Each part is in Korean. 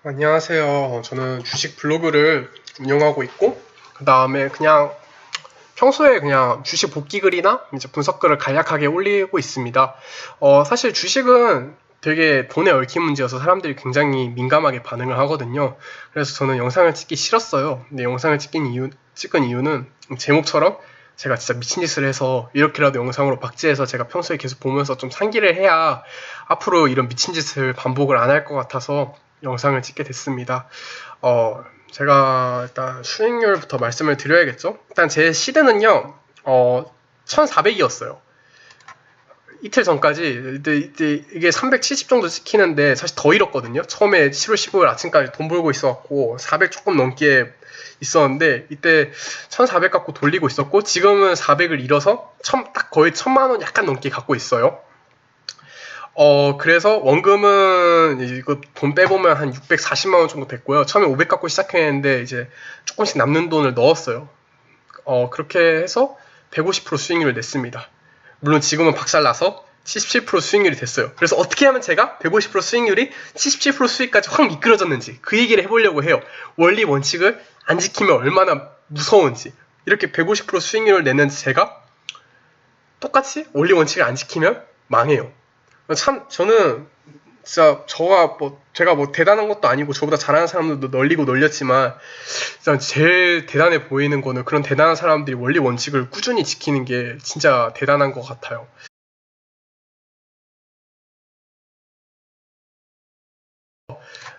안녕하세요. 저는 주식 블로그를 운영하고 있고, 그 다음에 그냥 평소에 그냥 주식 복귀 글이나 이제 분석 글을 간략하게 올리고 있습니다. 사실 주식은 되게 돈에 얽힌 문제여서 사람들이 굉장히 민감하게 반응을 하거든요. 그래서 저는 영상을 찍기 싫었어요. 근데 영상을 찍은 이유는 제목처럼 제가 진짜 미친 짓을 해서 이렇게라도 영상으로 박제해서 제가 평소에 계속 보면서 좀 상기를 해야 앞으로 이런 미친 짓을 반복을 안 할 것 같아서 영상을 찍게 됐습니다. 제가 일단 수익률부터 말씀을 드려야겠죠? 일단 제 시드는요, 1400이었어요. 이틀 전까지 이게 370 정도 찍히는데 사실 더 잃었거든요. 처음에 7월 15일 아침까지 돈 벌고 있어갖고 400 조금 넘게 있었는데 이때 1400 갖고 돌리고 있었고 지금은 400을 잃어서 딱 거의 1000만 원 약간 넘게 갖고 있어요. 그래서 원금은 이거 돈 빼보면 한 640만 원 정도 됐고요. 처음에 500 갖고 시작했는데 이제 조금씩 남는 돈을 넣었어요. 그렇게 해서 150% 수익률을 냈습니다. 물론 지금은 박살나서 77% 수익률이 됐어요. 그래서 어떻게 하면 제가 150% 수익률이 77% 수익까지 확 미끄러졌는지 그 얘기를 해보려고 해요. 원리 원칙을 안 지키면 얼마나 무서운지. 이렇게 150% 수익률을 내는 제가 똑같이 원리 원칙을 안 지키면 망해요. 참 저는 진짜 제가 대단한 것도 아니고 저보다 잘하는 사람들도 널리고 널렸지만 진짜 제일 대단해 보이는 거는 그런 대단한 사람들이 원리 원칙을 꾸준히 지키는 게 진짜 대단한 것 같아요.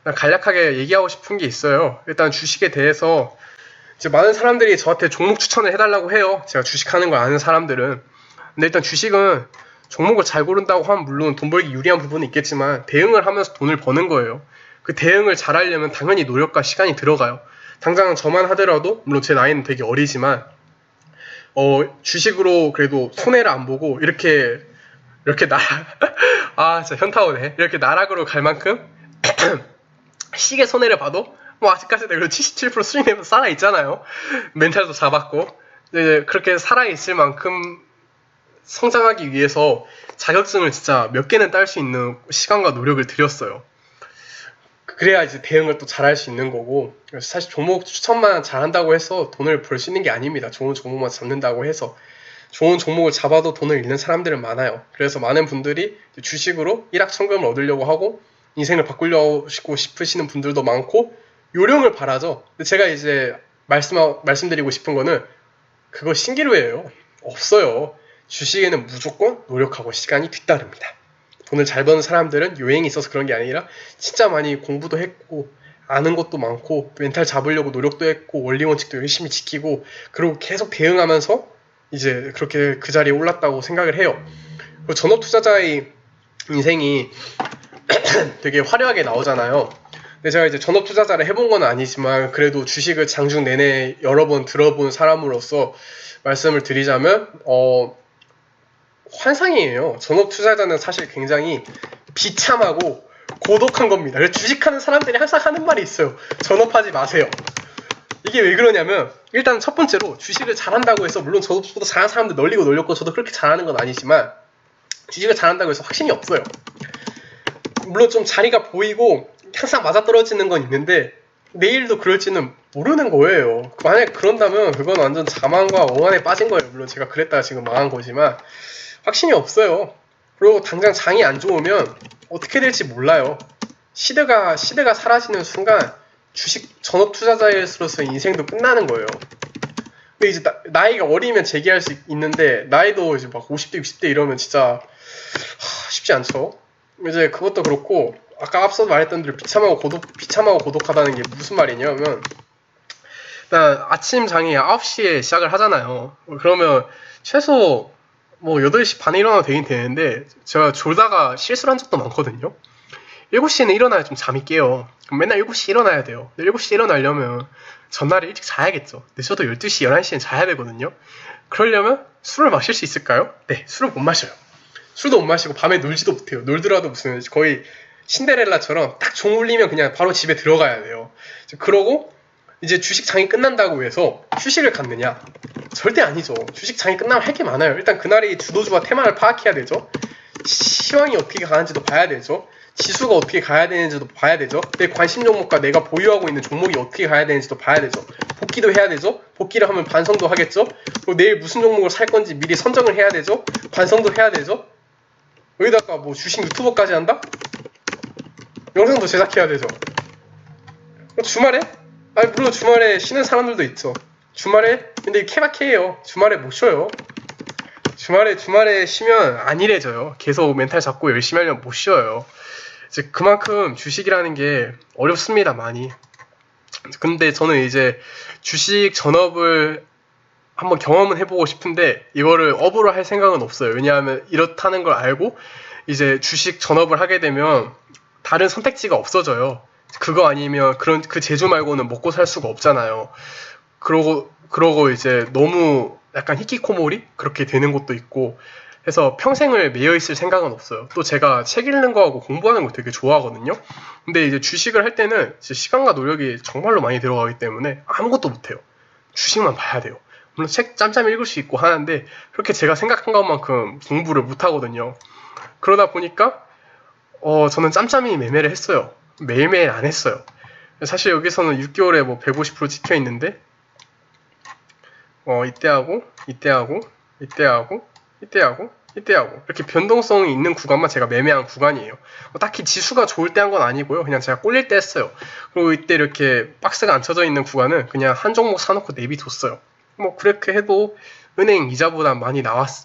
간략하게 얘기하고 싶은 게 있어요. 일단 주식에 대해서 이제 많은 사람들이 저한테 종목 추천을 해달라고 해요. 제가 주식하는 걸 아는 사람들은. 근데 일단 주식은 종목을 잘 고른다고 하면 물론 돈 벌기 유리한 부분은 있겠지만 대응을 하면서 돈을 버는 거예요. 그 대응을 잘 하려면 당연히 노력과 시간이 들어가요. 당장 저만 하더라도 물론 제 나이는 되게 어리지만 주식으로 그래도 손해를 안 보고 이렇게 진짜 현타 오네. 이렇게 나락으로 갈 만큼 시계 손해를 봐도 뭐 아직까지 그래도 77% 수익 내면서 살아있잖아요. 멘탈도 잡았고 그렇게 살아있을 만큼 성장하기 위해서 자격증을 진짜 몇 개는 딸 수 있는 시간과 노력을 들였어요. 그래야 이제 대응을 또 잘할 수 있는 거고. 그래서 사실 종목 추천만 잘한다고 해서 돈을 벌 수 있는 게 아닙니다. 좋은 종목만 잡는다고 해서 좋은 종목을 잡아도 돈을 잃는 사람들은 많아요. 그래서 많은 분들이 주식으로 일확천금을 얻으려고 하고 인생을 바꾸려고 싶으시는 분들도 많고 요령을 바라죠. 근데 제가 이제 말씀드리고 싶은 거는 그거 신기루예요. 없어요. 주식에는 무조건 노력하고 시간이 뒤따릅니다. 돈을 잘 버는 사람들은 요행이 있어서 그런 게 아니라 진짜 많이 공부도 했고 아는 것도 많고 멘탈 잡으려고 노력도 했고 원리 원칙도 열심히 지키고 그리고 계속 대응하면서 이제 그렇게 그 자리에 올랐다고 생각을 해요. 그리고 전업 투자자의 인생이 되게 화려하게 나오잖아요. 근데 제가 이제 전업 투자자를 해본 건 아니지만 그래도 주식을 장중 내내 여러 번 들어본 사람으로서 말씀을 드리자면 환상이에요. 전업 투자자는 사실 굉장히 비참하고 고독한 겁니다. 그래서 주식하는 사람들이 항상 하는 말이 있어요. 전업하지 마세요. 이게 왜 그러냐면 일단 첫 번째로 주식을 잘한다고 해서 물론 저도 잘하는 사람들 널리고 널렸고 저도 그렇게 잘하는 건 아니지만 주식을 잘한다고 해서 확신이 없어요. 물론 좀 자리가 보이고 항상 맞아떨어지는 건 있는데 내일도 그럴지는 모르는 거예요. 만약에 그런다면 그건 완전 자만과 오만에 빠진 거예요. 물론 제가 그랬다가 지금 망한 거지만 확신이 없어요. 그리고 당장 장이 안 좋으면 어떻게 될지 몰라요. 시대가 사라지는 순간 주식 전업 투자자로서 인생도 끝나는 거예요. 근데 이제 나이가 어리면 재기할 수 있는데 나이도 이제 막 50대 60대 이러면 진짜 쉽지 않죠. 이제 그것도 그렇고 아까 앞서 말했던 대로 비참하고 고독하다는 게 무슨 말이냐면 일단 아침 장이 9시에 시작을 하잖아요. 그러면 최소 뭐 8시 반에 일어나도 되긴 되는데 제가 졸다가 실수를 한 적도 많거든요. 7시에는 일어나야 좀 잠이 깨요. 그럼 맨날 7시에 일어나야 돼요. 7시에 일어나려면 전날에 일찍 자야겠죠. 늦어도 12시, 11시엔 자야 되거든요. 그러려면 술을 마실 수 있을까요? 네, 술을 못 마셔요. 술도 못 마시고 밤에 놀지도 못해요. 놀더라도 무슨 거의 신데렐라처럼 딱 종 울리면 그냥 바로 집에 들어가야 돼요. 그러고 이제 주식장이 끝난다고 해서 휴식을 갖느냐? 절대 아니죠. 주식장이 끝나면 할 게 많아요. 일단 그날이 주도주와 테마를 파악해야 되죠. 시황이 어떻게 가는지도 봐야 되죠. 지수가 어떻게 가야 되는지도 봐야 되죠. 내 관심 종목과 내가 보유하고 있는 종목이 어떻게 가야 되는지도 봐야 되죠. 복귀도 해야 되죠. 복귀를 하면 반성도 하겠죠. 그리고 내일 무슨 종목을 살 건지 미리 선정을 해야 되죠. 반성도 해야 되죠. 여기다가 뭐 주식 유튜버까지 한다? 영상도 제작해야 되죠. 주말에? 아니 물론 주말에 쉬는 사람들도 있죠. 주말에? 근데 케바케예요. 주말에 못 쉬어요. 주말에 쉬면 안 일해져요. 계속 멘탈 잡고 열심히 하려면 못 쉬어요. 이제 그만큼 주식이라는 게 어렵습니다, 많이. 근데 저는 이제 주식 전업을 한번 경험은 해보고 싶은데 이거를 업으로 할 생각은 없어요. 왜냐하면 이렇다는 걸 알고 이제 주식 전업을 하게 되면 다른 선택지가 없어져요. 그거 아니면 그 재주 말고는 먹고 살 수가 없잖아요. 그러고 이제 너무 약간 히키코모리 그렇게 되는 것도 있고 해서 평생을 매여 있을 생각은 없어요. 또 제가 책 읽는 거하고 공부하는 거 되게 좋아하거든요. 근데 이제 주식을 할 때는 시간과 노력이 정말로 많이 들어가기 때문에 아무것도 못해요. 주식만 봐야 돼요. 물론 책 짬짬이 읽을 수 있고 하는데 그렇게 제가 생각한 것만큼 공부를 못하거든요. 그러다 보니까 저는 짬짬이 매매를 했어요. 매일매일 안 했어요. 사실 여기서는 6개월에 뭐 150% 찍혀 있는데 이때하고 이렇게 변동성이 있는 구간만 제가 매매한 구간이에요. 딱히 지수가 좋을 때 한 건 아니고요. 그냥 제가 꼴릴 때 했어요. 그리고 이때 이렇게 박스가 안 쳐져 있는 구간은 그냥 한 종목 사놓고 내비뒀어요. 뭐 그렇게 해도 은행 이자보다 많이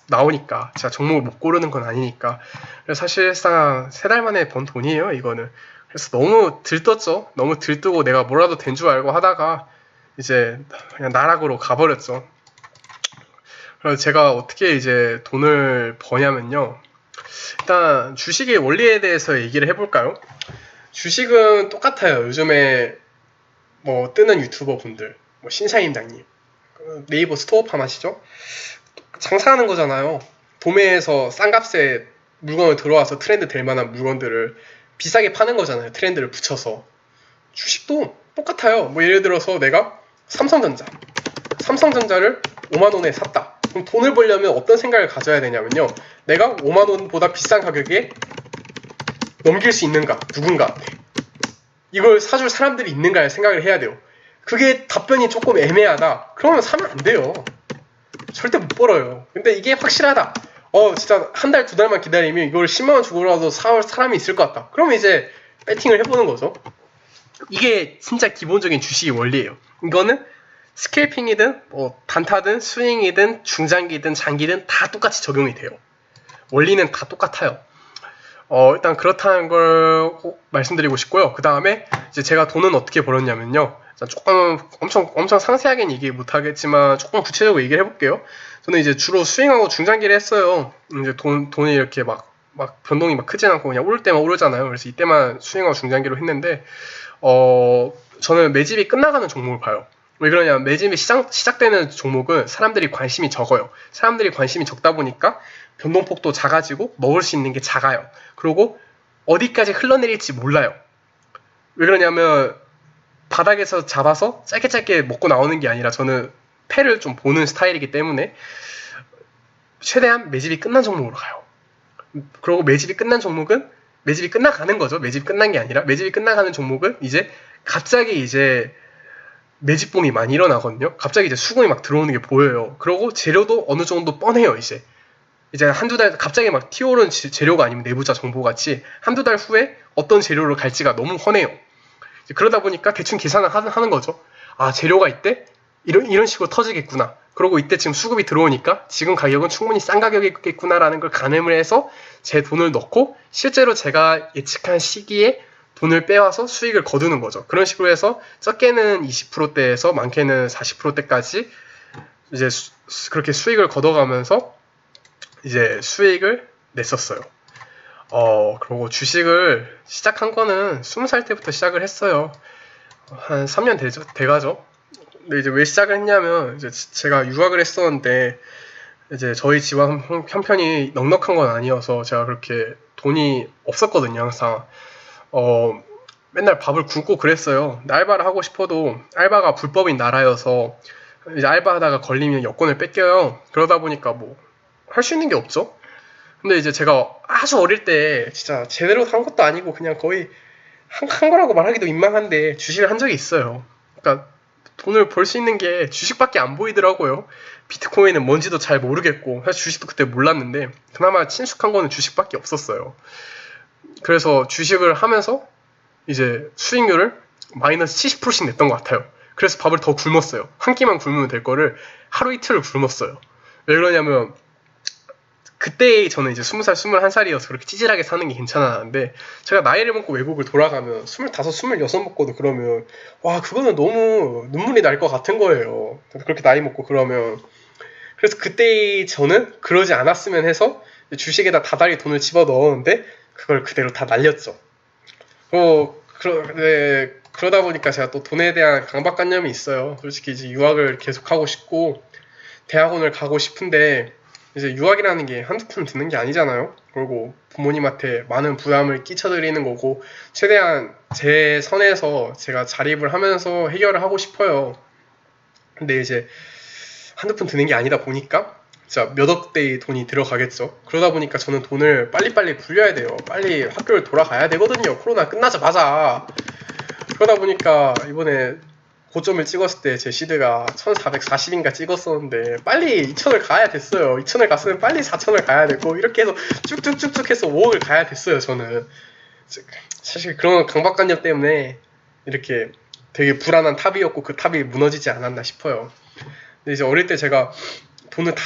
나오니까 제가 종목을 못 고르는 건 아니니까. 그래서 사실상 3달 만에 번 돈이에요, 이거는. 그래서 너무 들떴죠. 너무 들뜨고 내가 뭐라도 된 줄 알고 하다가 이제 그냥 나락으로 가버렸죠. 그래서 제가 어떻게 이제 돈을 버냐면요. 일단 주식의 원리에 대해서 얘기를 해볼까요? 주식은 똑같아요. 요즘에 뭐 뜨는 유튜버 분들, 뭐 신사임당님, 네이버 스토어팜 아시죠? 장사하는 거잖아요. 도매에서 싼 값에 물건을 들어와서 트렌드 될 만한 물건들을 비싸게 파는 거잖아요. 트렌드를 붙여서. 주식도 똑같아요. 뭐 예를 들어서 내가 삼성전자를 5만원에 샀다. 그럼 돈을 벌려면 어떤 생각을 가져야 되냐면요. 내가 5만원보다 비싼 가격에 넘길 수 있는가? 누군가한테. 이걸 사줄 사람들이 있는가 생각을 해야 돼요. 그게 답변이 조금 애매하다. 그러면 사면 안 돼요. 절대 못 벌어요. 근데 이게 확실하다. 진짜 한 달, 2달만 기다리면 이걸 10만원 주고라도 사올 사람이 있을 것 같다. 그러면 이제 배팅을 해보는 거죠. 이게 진짜 기본적인 주식의 원리예요. 이거는 스캘핑이든 뭐 단타든 스윙이든 중장기든 장기든 다 똑같이 적용이 돼요. 원리는 다 똑같아요. 일단 그렇다는 걸 꼭 말씀드리고 싶고요. 그 다음에 이제 제가 돈은 어떻게 벌었냐면요. 조금 엄청 상세하게는 얘기 못하겠지만 조금 구체적으로 얘기를 해볼게요. 저는 이제 주로 스윙하고 중장기를 했어요. 이제 돈이 이렇게 막 변동이 막 크진 않고 그냥 오를 때만 오르잖아요. 그래서 이때만 스윙하고 중장기로 했는데 저는 매집이 끝나가는 종목을 봐요. 왜 그러냐면 매집이 시작되는 종목은 사람들이 관심이 적어요. 사람들이 관심이 적다 보니까 변동폭도 작아지고 먹을 수 있는 게 작아요. 그리고 어디까지 흘러내릴지 몰라요. 왜 그러냐면 바닥에서 잡아서 짧게 먹고 나오는 게 아니라 저는 패를 좀 보는 스타일이기 때문에 최대한 매집이 끝난 종목으로 가요. 그리고 매집이 끝난 종목은 매집이 끝나가는 거죠. 매집이 끝난 게 아니라 매집이 끝나가는 종목은 이제 갑자기 이제 매집봉이 많이 일어나거든요. 갑자기 이제 수급이 막 들어오는 게 보여요. 그리고 재료도 어느 정도 뻔해요. 이제 한두 달 갑자기 막 튀어오른 재료가 아니면 내부자 정보같이 한두 달 후에 어떤 재료로 갈지가 너무 훤해요. 그러다 보니까 대충 계산을 하는 거죠. 재료가 이때 이런 식으로 터지겠구나. 그리고 이때 지금 수급이 들어오니까 지금 가격은 충분히 싼 가격이겠구나라는 걸 가늠을 해서 제 돈을 넣고 실제로 제가 예측한 시기에 돈을 빼와서 수익을 거두는 거죠. 그런 식으로 해서 적게는 20%대에서 많게는 40%대까지 이제 그렇게 수익을 걷어가면서 이제 수익을 냈었어요. 그리고 주식을 시작한 거는 20살 때부터 시작을 했어요. 한 3년 돼가죠. 근데 이제 왜 시작을 했냐면 이제 제가 유학을 했었는데 이제 저희 집안 형편이 넉넉한 건 아니어서 제가 그렇게 돈이 없었거든요. 항상 맨날 밥을 굶고 그랬어요. 근데 알바를 하고 싶어도 알바가 불법인 나라여서 이제 알바하다가 걸리면 여권을 뺏겨요. 그러다 보니까 뭐 할 수 있는 게 없죠. 근데 이제 제가 아주 어릴 때 진짜 제대로 한 것도 아니고 그냥 거의 한 거라고 말하기도 민망한데 주식을 한 적이 있어요. 그러니까 돈을 벌 수 있는 게 주식밖에 안 보이더라고요. 비트코인은 뭔지도 잘 모르겠고 사실 주식도 그때 몰랐는데 그나마 친숙한 거는 주식밖에 없었어요. 그래서 주식을 하면서 이제 수익률을 마이너스 70%씩 냈던 것 같아요. 그래서 밥을 더 굶었어요. 한 끼만 굶으면 될 거를 하루 이틀을 굶었어요. 왜 그러냐면 그때 저는 이제 20살, 21살이어서 그렇게 찌질하게 사는 게 괜찮았는데 제가 나이를 먹고 외국을 돌아가면 25, 26 먹고도 그러면 와 그거는 너무 눈물이 날 것 같은 거예요. 그렇게 나이 먹고 그러면 그래서 그때 저는 그러지 않았으면 해서 주식에다 다달이 돈을 집어 넣었는데 그걸 그대로 다 날렸죠. 그러다 보니까 제가 또 돈에 대한 강박관념이 있어요. 솔직히 이제 유학을 계속하고 싶고 대학원을 가고 싶은데 이제 유학이라는 게 한두 푼 드는 게 아니잖아요. 그리고 부모님한테 많은 부담을 끼쳐드리는 거고 최대한 제 선에서 제가 자립을 하면서 해결을 하고 싶어요. 근데 이제 한두 푼 드는 게 아니다 보니까 진짜 몇 억대의 돈이 들어가겠죠. 그러다 보니까 저는 돈을 빨리빨리 굴려야 돼요. 빨리 학교를 돌아가야 되거든요. 코로나 끝나자마자. 그러다 보니까 이번에 고점을 찍었을 때 제 시드가 1440인가 찍었었는데 빨리 2000을 가야 됐어요. 2000을 갔으면 빨리 4000을 가야 되고 이렇게 해서 쭉쭉쭉쭉 해서 5억을 가야 됐어요. 저는 사실 그런 강박관념 때문에 이렇게 되게 불안한 탑이었고 그 탑이 무너지지 않았나 싶어요. 근데 이제 어릴 때 제가 돈을 다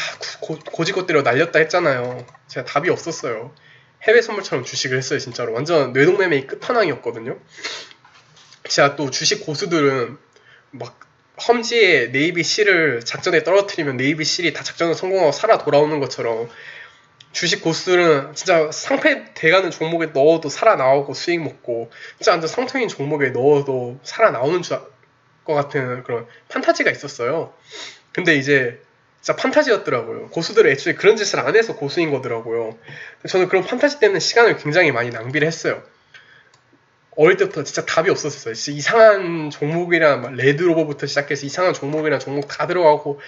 고지고대로 날렸다 했잖아요. 제가 답이 없었어요. 해외 선물처럼 주식을 했어요. 진짜로 완전 뇌동매매의 끝판왕이었거든요. 제가 또 주식 고수들은 막 험지에 네이비 실을 작전에 떨어뜨리면 네이비 실이 다 작전을 성공하고 살아 돌아오는 것처럼 주식 고수들은 진짜 상패 돼가는 종목에 넣어도 살아나오고 수익 먹고 진짜 완전 상통인 종목에 넣어도 살아나오는 것 같은 그런 판타지가 있었어요. 근데 이제 진짜 판타지였더라고요. 고수들은 애초에 그런 짓을 안 해서 고수인 거더라고요. 저는 그런 판타지 때문에 시간을 굉장히 많이 낭비를 했어요. 어릴 때부터 진짜 답이 없었어요. 진짜 이상한 종목이랑 막 레드로버부터 시작해서 이상한 종목이랑 종목 다 들어가고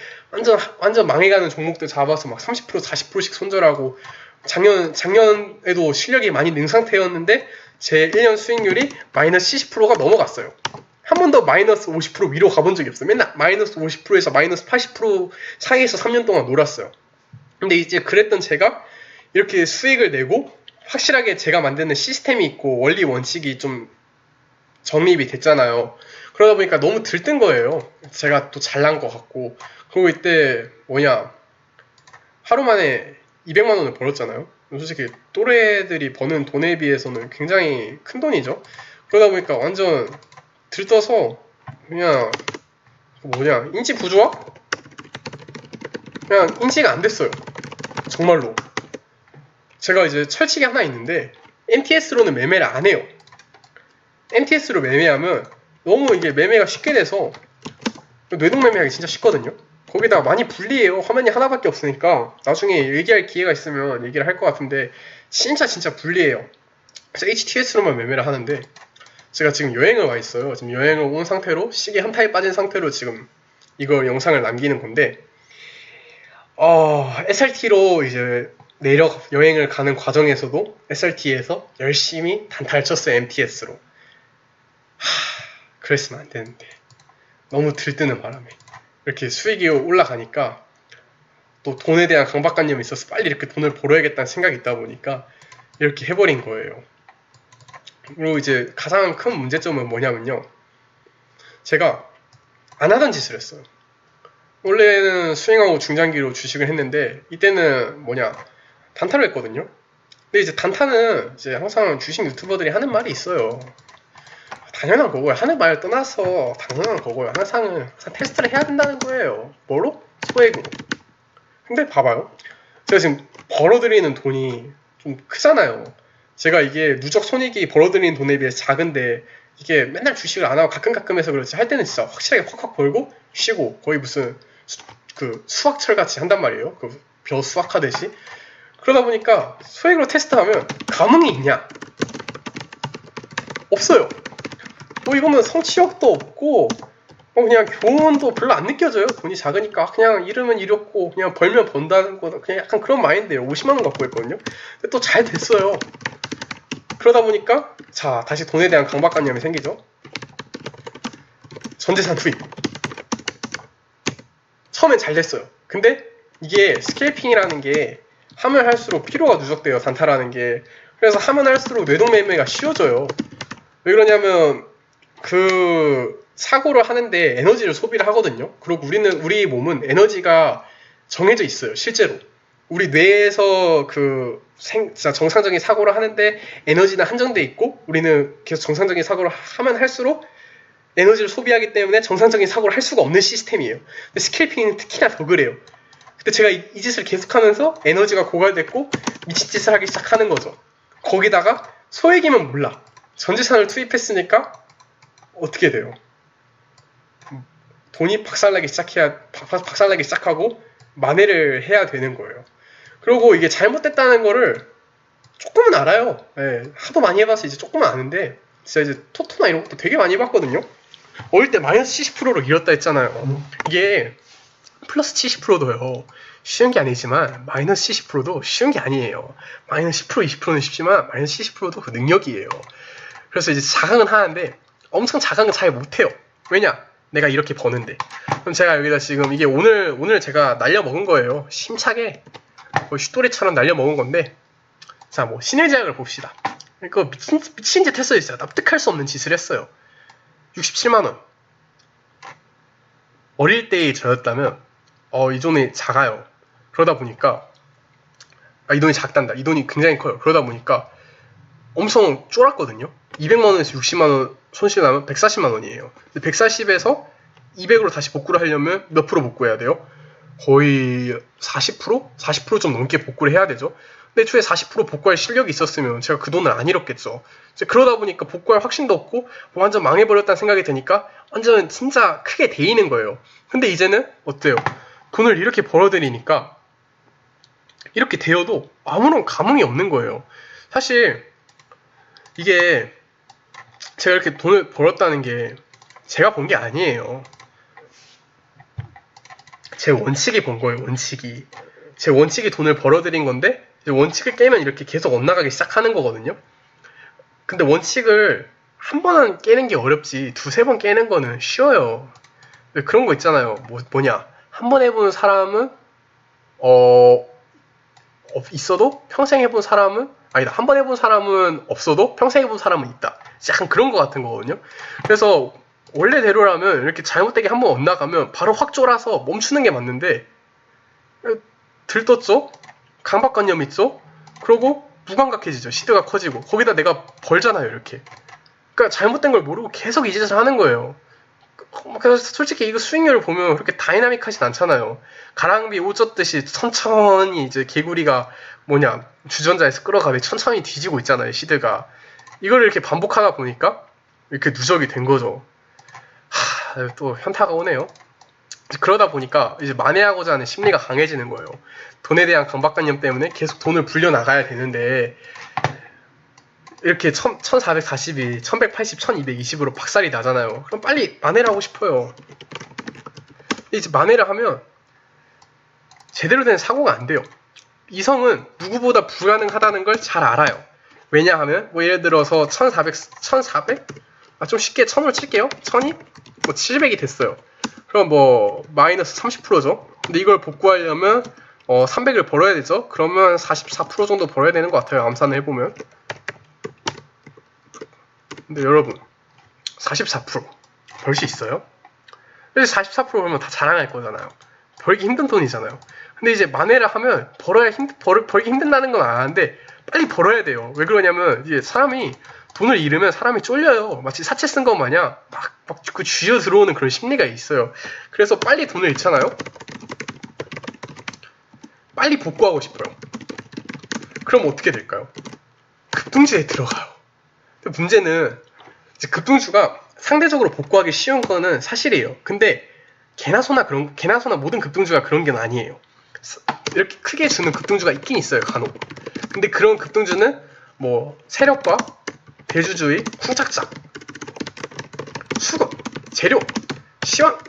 완전 망해가는 종목들 잡아서 막 30% 40%씩 손절하고 작년에도 실력이 많이 는 상태였는데 제 1년 수익률이 마이너스 70%가 넘어갔어요. 한 번도 마이너스 50% 위로 가본 적이 없어요. 맨날 마이너스 50%에서 마이너스 80% 사이에서 3년 동안 놀았어요. 근데 이제 그랬던 제가 이렇게 수익을 내고 확실하게 제가 만드는 시스템이 있고 원리 원칙이 좀 정립이 됐잖아요. 그러다 보니까 너무 들뜬 거예요. 제가 또 잘난 것 같고. 그리고 이때 하루 만에 200만 원을 벌었잖아요. 솔직히 또래들이 버는 돈에 비해서는 굉장히 큰 돈이죠. 그러다 보니까 완전 들떠서 그냥 인지 부조화? 그냥 인지가 안 됐어요. 정말로. 제가 이제 철칙이 하나 있는데 MTS로는 매매를 안 해요. MTS로 매매하면 너무 이게 매매가 쉽게 돼서 뇌동매매하기 진짜 쉽거든요. 거기다가 많이 불리해요. 화면이 하나밖에 없으니까 나중에 얘기할 기회가 있으면 얘기를 할 것 같은데 진짜 불리해요. 그래서 HTS로만 매매를 하는데 제가 지금 여행을 와 있어요. 지금 여행을 온 상태로 시계 한타에 빠진 상태로 지금 이거 영상을 남기는 건데 SRT로 이제 여행을 가는 과정에서도 SRT에서 열심히 단타를 쳤어요. MTS로. 그랬으면 안 되는데 너무 들뜨는 바람에 이렇게 수익이 올라가니까 또 돈에 대한 강박관념이 있어서 빨리 이렇게 돈을 벌어야겠다는 생각이 있다 보니까 이렇게 해버린 거예요. 그리고 이제 가장 큰 문제점은 뭐냐면요. 제가 안 하던 짓을 했어요. 원래는 스윙하고 중장기로 주식을 했는데 이때는 단타로 했거든요. 근데 이제 단타는 이제 항상 주식 유튜버들이 하는 말이 있어요. 당연한 거고요. 하는 말 떠나서 당연한 거고요. 항상 테스트를 해야 된다는 거예요. 뭐로? 소액으로. 근데 봐봐요. 제가 지금 벌어들이는 돈이 좀 크잖아요. 제가 이게 누적 손익이 벌어들이는 돈에 비해 작은데 이게 맨날 주식을 안 하고 가끔 해서 그렇지 할 때는 진짜 확실하게 확 벌고 쉬고 거의 무슨 수학철 같이 한단 말이에요. 벼 수학하듯이. 그러다 보니까 소액으로 테스트하면 감흥이 있냐? 없어요. 이거는 성취욕도 없고 그냥 교훈도 별로 안 느껴져요. 돈이 작으니까 그냥 잃으면 잃었고 그냥 벌면 번다는 거 그냥 약간 그런 마인드예요. 50만 원 갖고 했거든요. 근데 또 잘 됐어요. 그러다 보니까 자 다시 돈에 대한 강박관념이 생기죠. 전재산 투입. 처음엔 잘 됐어요. 근데 이게 스케일핑이라는 게 하면 할수록 피로가 누적돼요. 단타라는 게. 그래서 하면 할수록 뇌동매매가 쉬워져요. 왜 그러냐면 그 사고를 하는데 에너지를 소비를 하거든요. 그리고 우리 몸은 에너지가 정해져 있어요. 실제로. 우리 뇌에서 진짜 정상적인 사고를 하는데 에너지는 한정돼 있고 우리는 계속 정상적인 사고를 하면 할수록 에너지를 소비하기 때문에 정상적인 사고를 할 수가 없는 시스템이에요. 근데 스케일핑은 특히나 더 그래요. 근데 제가 이 짓을 계속하면서 에너지가 고갈됐고 미친 짓을 하기 시작하는 거죠. 거기다가 소액이면 몰라. 전재산을 투입했으니까 어떻게 돼요? 돈이 박살나기 시작하고 만회를 해야 되는 거예요. 그리고 이게 잘못됐다는 거를 조금은 알아요. 네, 하도 많이 해봐서 이제 조금은 아는데 진짜 이제 토토나 이런 것도 되게 많이 해봤거든요. 어릴 때 마이너스 70%로 잃었다 했잖아요. 이게 플러스 70%도요. 쉬운 게 아니지만 마이너스 70%도 쉬운 게 아니에요. 마이너스 10% 20%는 쉽지만 마이너스 70%도 그 능력이에요. 그래서 이제 자각은 하는데 엄청 자각은 잘 못해요. 왜냐? 내가 이렇게 버는데. 그럼 제가 여기다 지금 이게 오늘 제가 날려먹은 거예요. 심차게 슈토리처럼 날려먹은 건데 자 뭐 신의 제약을 봅시다. 이거 미친 짓 했어요. 진짜 납득할 수 없는 짓을 했어요. 67만원. 어릴 때의 저였다면 이 돈이 작아요. 그러다 보니까 이 돈이 작단다. 이 돈이 굉장히 커요. 그러다 보니까 엄청 쫄았거든요. 200만원에서 60만원 손실 나면 140만원이에요. 140에서 200으로 다시 복구를 하려면 몇 프로 복구해야 돼요? 거의 40%? 40%좀 넘게 복구를 해야 되죠. 근데 애초에 40% 복구할 실력이 있었으면 제가 그 돈을 안 잃었겠죠. 그러다 보니까 복구할 확신도 없고 완전 망해버렸다는 생각이 드니까 완전 진짜 크게 데이는 거예요. 근데 이제는 어때요? 돈을 이렇게 벌어들이니까 이렇게 되어도 아무런 감흥이 없는 거예요. 사실 이게 제가 이렇게 돈을 벌었다는 게 제가 번 게 아니에요. 제 원칙이 번 거예요. 원칙이. 제 원칙이 돈을 벌어들인 건데 원칙을 깨면 이렇게 계속 엇나가기 시작하는 거거든요. 근데 원칙을 한 번 깨는 게 어렵지 두세 번 깨는 거는 쉬워요. 그런 거 있잖아요. 뭐냐 한 번 해본 사람은 있어도 평생 해본 사람은 아니다. 한 번 해본 사람은 없어도 평생 해본 사람은 있다. 약간 그런 거 같은 거거든요. 그래서 원래대로라면 이렇게 잘못되게 한 번 엇나가면 바로 확 쫄아서 멈추는 게 맞는데 들떴죠? 강박관념 있죠? 그러고 무감각해지죠. 시드가 커지고 거기다 내가 벌잖아요. 이렇게. 그러니까 잘못된 걸 모르고 계속 이 짓을 하는 거예요. 그래서 솔직히 이거 수익률을 보면 그렇게 다이나믹하진 않잖아요. 가랑비 옷 젖듯이 천천히 이제 개구리가 주전자에서 끌어가면 천천히 뒤지고 있잖아요. 시드가. 이걸 이렇게 반복하다 보니까 이렇게 누적이 된 거죠. 또 현타가 오네요. 그러다 보니까 이제 만회하고자 하는 심리가 강해지는 거예요. 돈에 대한 강박관념 때문에 계속 돈을 불려나가야 되는데 이렇게 1440이 1180, 1220으로 박살이 나잖아요. 그럼 빨리 만회를 하고 싶어요. 이제 만회를 하면 제대로 된 사고가 안 돼요. 이성은 누구보다 불가능하다는 걸 잘 알아요. 왜냐하면 예를 들어서 1400? 좀 쉽게 1000으로 칠게요. 1000이 700이 됐어요. 그럼 마이너스 30%죠. 근데 이걸 복구하려면 300을 벌어야 되죠. 그러면 44% 정도 벌어야 되는 것 같아요. 암산을 해보면. 근데 여러분 44% 벌 수 있어요? 그래서 44% 벌면 다 자랑할 거잖아요. 벌기 힘든 돈이잖아요. 근데 이제 만회를 하면 벌기 힘든다는 건 아는데 빨리 벌어야 돼요. 왜 그러냐면 이제 사람이 돈을 잃으면 사람이 쫄려요. 마치 사채 쓴 것 마냥 막 쥐어 들어오는 그런 심리가 있어요. 그래서 빨리 돈을 잃잖아요. 빨리 복구하고 싶어요. 그럼 어떻게 될까요? 급등주에 들어가요. 문제는 이제 급등주가 상대적으로 복구하기 쉬운 거는 사실이에요. 근데 개나 소나 모든 급등주가 그런 게 아니에요. 이렇게 크게 주는 급등주가 있긴 있어요. 간혹. 근데 그런 급등주는 세력과 대주주의 쿵짝짝 수급, 재료, 시황,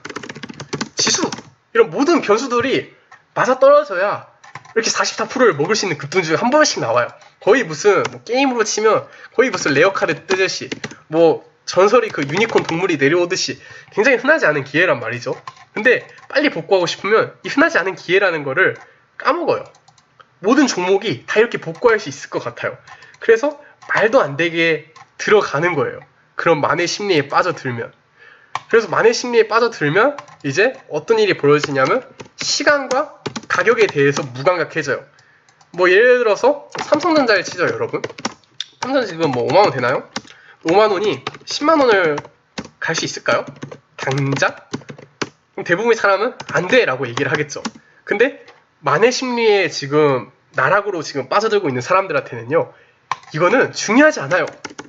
지수 이런 모든 변수들이 맞아떨어져야 이렇게 44%를 먹을 수 있는 급등 중에 한 번씩 나와요. 거의 무슨 뭐 게임으로 치면 거의 무슨 레어카드 뜨듯이 뭐 전설이 그 유니콘 동물이 내려오듯이 굉장히 흔하지 않은 기회란 말이죠. 근데 빨리 복구하고 싶으면 이 흔하지 않은 기회라는 거를 까먹어요. 모든 종목이 다 이렇게 복구할 수 있을 것 같아요. 그래서 말도 안 되게 들어가는 거예요. 그런 만의 심리에 빠져들면. 그래서 만의 심리에 빠져들면 이제 어떤 일이 벌어지냐면 시간과 가격에 대해서 무감각해져요. 뭐 예를 들어서 삼성전자를 치죠, 여러분. 삼성 지금 뭐 5만원 되나요? 5만원이 10만원을 갈 수 있을까요? 당장? 대부분의 사람은 안 돼 라고 얘기를 하겠죠. 근데 만의 심리에 지금 나락으로 지금 빠져들고 있는 사람들한테는요, 이거는 중요하지 않아요.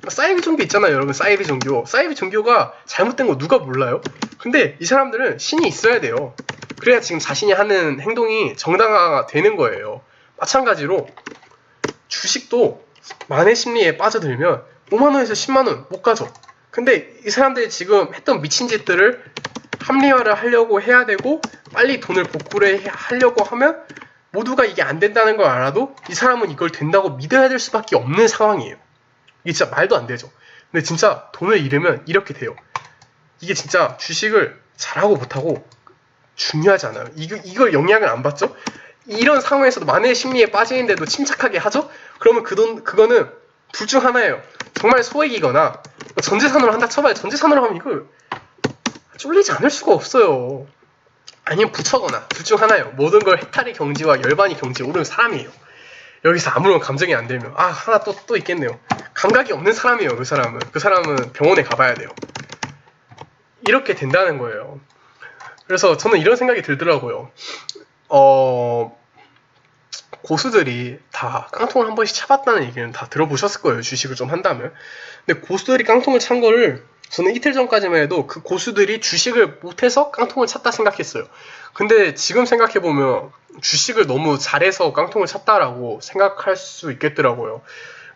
사이비 종교 있잖아요, 여러분. 사이비 종교. 사이비 종교가 잘못된 거 누가 몰라요? 근데 이 사람들은 신이 있어야 돼요. 그래야 지금 자신이 하는 행동이 정당화가 되는 거예요. 마찬가지로 주식도 만의 심리에 빠져들면 5만원에서 10만원 못 가죠. 근데 이 사람들이 지금 했던 미친 짓들을 합리화를 하려고 해야 되고 빨리 돈을 복구를 하려고 하면 모두가 이게 안 된다는 걸 알아도 이 사람은 이걸 된다고 믿어야 될 수밖에 없는 상황이에요. 이게 진짜 말도 안 되죠. 근데 진짜 돈을 잃으면 이렇게 돼요. 이게 진짜 주식을 잘하고 못하고 중요하지 않아요. 이걸 영향을 안 받죠? 이런 상황에서도 만의 심리에 빠지는데도 침착하게 하죠? 그러면 그거는 둘 중 하나예요. 정말 소액이거나 전재산으로 한다 쳐봐요. 전재산으로 하면 이거 쫄리지 않을 수가 없어요. 아니면 부처거나 둘 중 하나예요. 모든 걸 해탈의 경지와 열반의 경지에 오르는 사람이에요. 여기서 아무런 감정이 안 들면 하나 또 있겠네요. 감각이 없는 사람이에요. 그 사람은 병원에 가봐야 돼요. 이렇게 된다는 거예요. 그래서 저는 이런 생각이 들더라고요. 고수들이 다 깡통을 한 번씩 차봤다는 얘기는 다 들어보셨을 거예요. 주식을 좀 한다면. 근데 고수들이 깡통을 찬 거를 저는 이틀 전까지만 해도 그 고수들이 주식을 못해서 깡통을 찼다 생각했어요. 근데 지금 생각해보면 주식을 너무 잘해서 깡통을 찼다라고 생각할 수 있겠더라고요.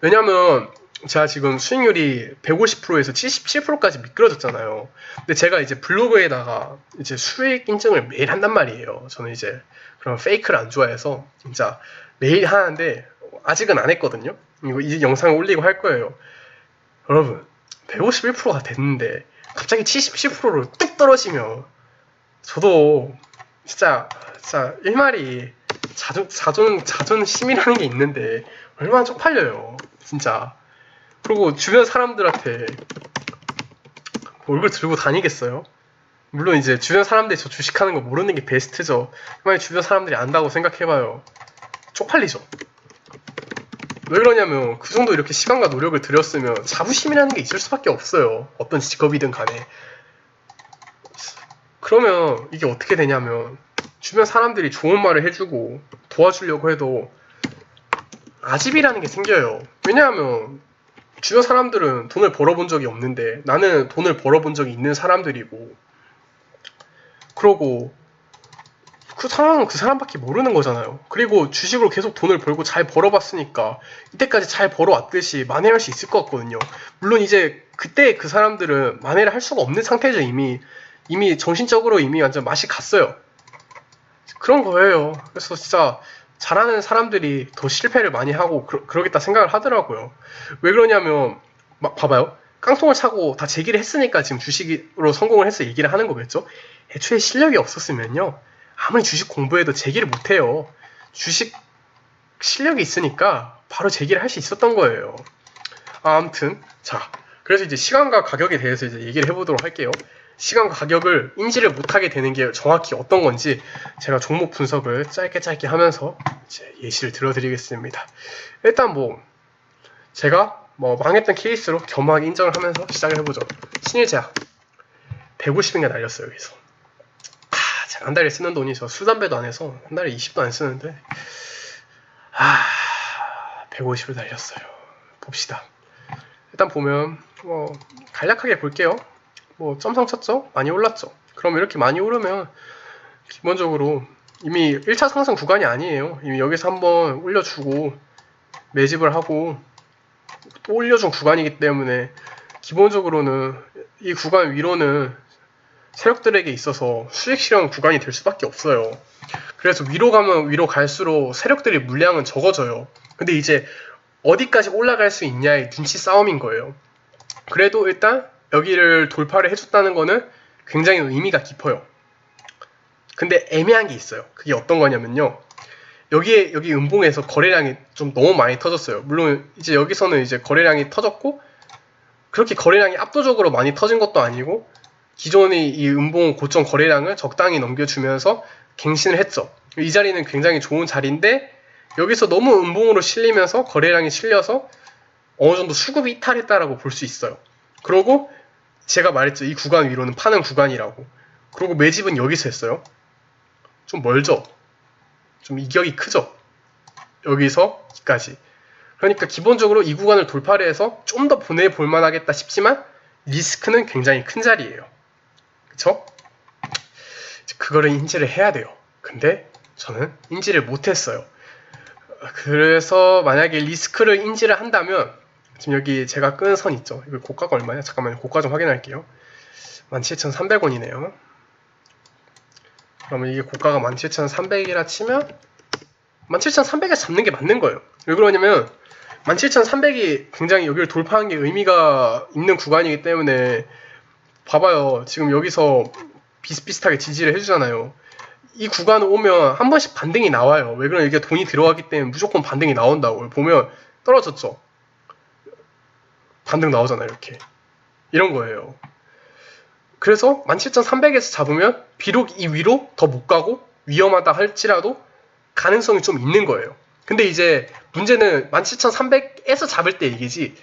왜냐면 제가 지금 수익률이 150%에서 77%까지 미끄러졌잖아요. 근데 제가 이제 블로그에다가 이제 수익 인증을 매일 한단 말이에요. 저는 이제 그런 페이크를 안 좋아해서 진짜 매일 하는데 아직은 안 했거든요. 이거 이 영상을 올리고 할 거예요. 여러분 151%가 됐는데 갑자기 77%로 뚝 떨어지면 저도 진짜 일말이 자존심이라는 게 있는데 얼마나 쪽팔려요. 진짜. 그리고 주변 사람들한테 얼굴 들고 다니겠어요? 물론 이제 주변 사람들이 저 주식하는 거 모르는 게 베스트죠. 만약 주변 사람들이 안다고 생각해봐요. 쪽팔리죠. 왜 그러냐면 그 정도 이렇게 시간과 노력을 들였으면 자부심이라는 게 있을 수밖에 없어요. 어떤 직업이든 간에. 그러면 이게 어떻게 되냐면 주변 사람들이 좋은 말을 해주고 도와주려고 해도 아집이라는 게 생겨요. 왜냐하면 주변 사람들은 돈을 벌어본 적이 없는데 나는 돈을 벌어본 적이 있는 사람들이고, 그러고 그 상황은 그 사람밖에 모르는 거잖아요. 그리고 주식으로 계속 돈을 벌고 잘 벌어봤으니까 이때까지 잘 벌어왔듯이 만회할 수 있을 것 같거든요. 물론 이제 그때 그 사람들은 만회를 할 수가 없는 상태죠. 이미 정신적으로 이미 완전 맛이 갔어요. 그런 거예요. 그래서 진짜 잘하는 사람들이 더 실패를 많이 하고 그러겠다 생각을 하더라고요. 왜 그러냐면 봐봐요. 깡통을 차고 다 재기를 했으니까 지금 주식으로 성공을 해서 얘기를 하는 거겠죠. 애초에 실력이 없었으면요, 아무리 주식 공부해도 재기를 못해요. 주식 실력이 있으니까 바로 재기를 할 수 있었던 거예요. 아무튼 자, 그래서 이제 시간과 가격에 대해서 이제 얘기를 해보도록 할게요. 시간과 가격을 인지를 못하게 되는 게 정확히 어떤 건지 제가 종목 분석을 짧게 하면서 이제 예시를 들어드리겠습니다. 일단 제가 망했던 케이스로 겸허하게 인정을 하면서 시작을 해보죠. 신일제약 150인가 날렸어요. 여기서 제가 한 달에 쓰는 돈이 저 술 담배도 안 해서 한 달에 20도 안 쓰는데 150을 날렸어요. 봅시다. 일단 보면 간략하게 볼게요. 점상 쳤죠? 많이 올랐죠? 그럼 이렇게 많이 오르면 기본적으로 이미 1차 상승 구간이 아니에요. 이미 여기서 한번 올려주고 매집을 하고 또 올려준 구간이기 때문에 기본적으로는 이 구간 위로는 세력들에게 있어서 수익 실현 구간이 될 수밖에 없어요. 그래서 위로 가면 위로 갈수록 세력들의 물량은 적어져요. 근데 이제 어디까지 올라갈 수 있냐의 눈치 싸움인 거예요. 그래도 일단 여기를 돌파를 해줬다는 거는 굉장히 의미가 깊어요. 근데 애매한 게 있어요. 그게 어떤 거냐면요. 여기 음봉에서 거래량이 좀 너무 많이 터졌어요. 물론 이제 여기서는 이제 거래량이 터졌고 그렇게 거래량이 압도적으로 많이 터진 것도 아니고 기존의 이 음봉 고점 거래량을 적당히 넘겨주면서 갱신을 했죠. 이 자리는 굉장히 좋은 자리인데 여기서 너무 음봉으로 실리면서 거래량이 실려서 어느 정도 수급이 이탈했다라고 볼 수 있어요. 그리고 제가 말했죠. 이 구간 위로는 파는 구간이라고. 그리고 매집은 여기서 했어요. 좀 멀죠? 좀 이격이 크죠? 여기서 여기까지. 그러니까 기본적으로 이 구간을 돌파를 해서 좀 더 보내볼 만하겠다 싶지만 리스크는 굉장히 큰 자리예요. 그쵸? 그거를 인지를 해야 돼요. 근데 저는 인지를 못했어요. 그래서 만약에 리스크를 인지를 한다면 지금 여기 제가 끈 선 있죠. 이거 고가가 얼마냐? 잠깐만요. 고가 좀 확인할게요. 17,300원이네요. 그러면 이게 고가가 17,300이라 치면 17,300에서 잡는 게 맞는 거예요. 왜 그러냐면 17,300이 굉장히 여기를 돌파한 게 의미가 있는 구간이기 때문에 봐봐요. 지금 여기서 비슷비슷하게 지지를 해주잖아요. 이 구간을 오면 한 번씩 반등이 나와요. 왜 그러냐면 이게 돈이 들어가기 때문에 무조건 반등이 나온다고. 보면 떨어졌죠. 반등 나오잖아요. 이렇게. 이런 거예요. 그래서 17,300에서 잡으면 비록 이 위로 더 못 가고 위험하다 할지라도 가능성이 좀 있는 거예요. 근데 이제 문제는 17,300에서 잡을 때 얘기지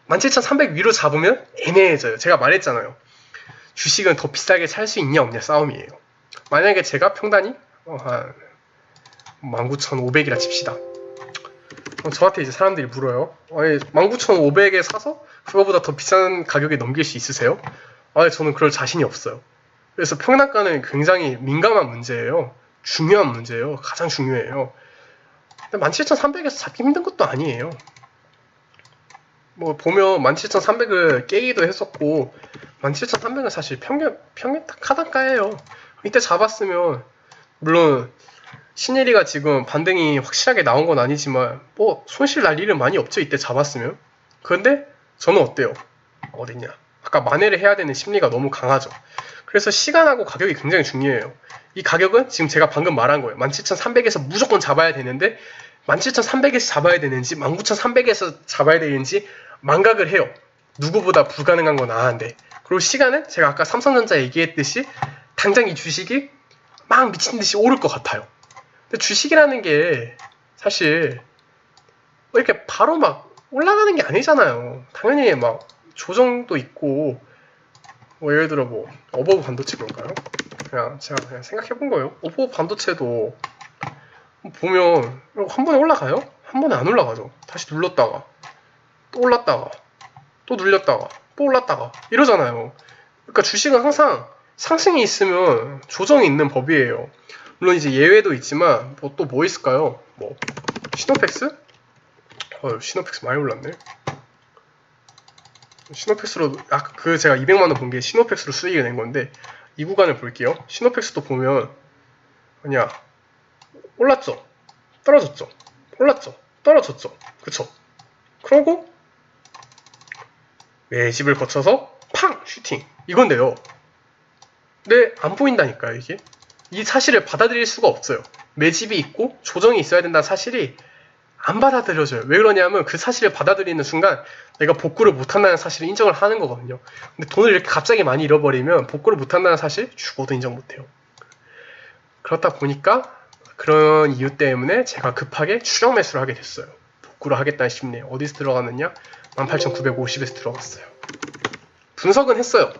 17,300 위로 잡으면 애매해져요. 제가 말했잖아요. 주식은 더 비싸게 살 수 있냐 없냐 싸움이에요. 만약에 제가 평단이 한 19,500이라 칩시다. 저한테 이제 사람들이 물어요. 아니 19,500에 사서 그거보다 더 비싼 가격에 넘길 수 있으세요? 아니 저는 그럴 자신이 없어요. 그래서 평단가는 굉장히 민감한 문제예요. 중요한 문제예요. 가장 중요해요. 17,300에서 잡기 힘든 것도 아니에요. 뭐 보면 17,300을 깨기도 했었고 17,300은 사실 평균 하단가예요. 이때 잡았으면 물론 신일이가 지금 반등이 확실하게 나온 건 아니지만 뭐 손실 날 일은 많이 없죠. 이때 잡았으면. 그런데 저는 어때요? 어딨냐? 아까 만회를 해야 되는 심리가 너무 강하죠. 그래서 시간하고 가격이 굉장히 중요해요. 이 가격은 지금 제가 방금 말한 거예요. 17,300에서 무조건 잡아야 되는데 17,300에서 잡아야 되는지 19,300에서 잡아야 되는지 망각을 해요. 누구보다 불가능한 건 아는데. 그리고 시간은 제가 아까 삼성전자 얘기했듯이 당장 이 주식이 막 미친 듯이 오를 것 같아요. 근데 주식이라는 게 사실 이렇게 바로 막 올라가는 게 아니잖아요. 당연히 막 조정도 있고 뭐 예를 들어 뭐 어버브 반도체 그런가요? 그냥 제가 그냥 생각해본 거예요. 어버브 반도체도 보면 한 번에 올라가요? 한 번에 안 올라가죠. 다시 눌렀다가 또 올랐다가 또 눌렸다가 또 올랐다가 이러잖아요. 그러니까 주식은 항상 상승이 있으면 조정이 있는 법이에요. 물론 이제 예외도 있지만 또 뭐 있을까요? 뭐 시노펙스? 시노펙스 많이 올랐네. 시노펙스로 그 제가 200만원 본 게 시노펙스로 수익을 낸 건데 이 구간을 볼게요. 시노펙스도 보면 그냥 올랐죠. 떨어졌죠. 올랐죠. 떨어졌죠. 그쵸? 그러고 매집을 거쳐서 팡! 슈팅. 이건데요. 근데 안 보인다니까요, 이게. 이 사실을 받아들일 수가 없어요. 매집이 있고 조정이 있어야 된다는 사실이 안 받아들여져요. 왜 그러냐면 그 사실을 받아들이는 순간 내가 복구를 못한다는 사실을 인정을 하는 거거든요. 근데 돈을 이렇게 갑자기 많이 잃어버리면 복구를 못한다는 사실 죽어도 인정 못해요. 그렇다 보니까 그런 이유 때문에 제가 급하게 추격 매수를 하게 됐어요. 복구를 하겠다는 심리에. 어디서 들어갔느냐? 18,950에서 들어갔어요. 분석은 했어요.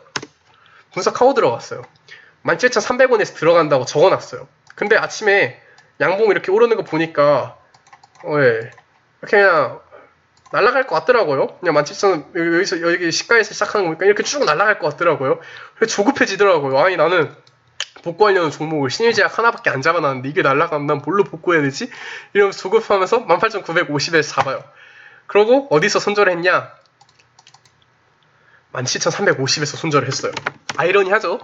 분석하고 들어갔어요. 17,300원에서 들어간다고 적어놨어요. 근데 아침에 양봉 이렇게 오르는 거 보니까 예, 그냥 날아갈 것 같더라고요. 그냥 17,000 여기서 여기 시가에서 시작하는 거 보니까 이렇게 쭉 날아갈 것 같더라고요. 그래서 조급해지더라고요. 아니 나는 복구하려는 종목을 신일제약 하나밖에 안 잡아놨는데 이게 날아가면 난 뭘로 복구해야 되지? 이러면서 조급하면서 18,950에서 잡아요. 그러고 어디서 손절을 했냐? 17,350에서 손절을 했어요. 아이러니하죠?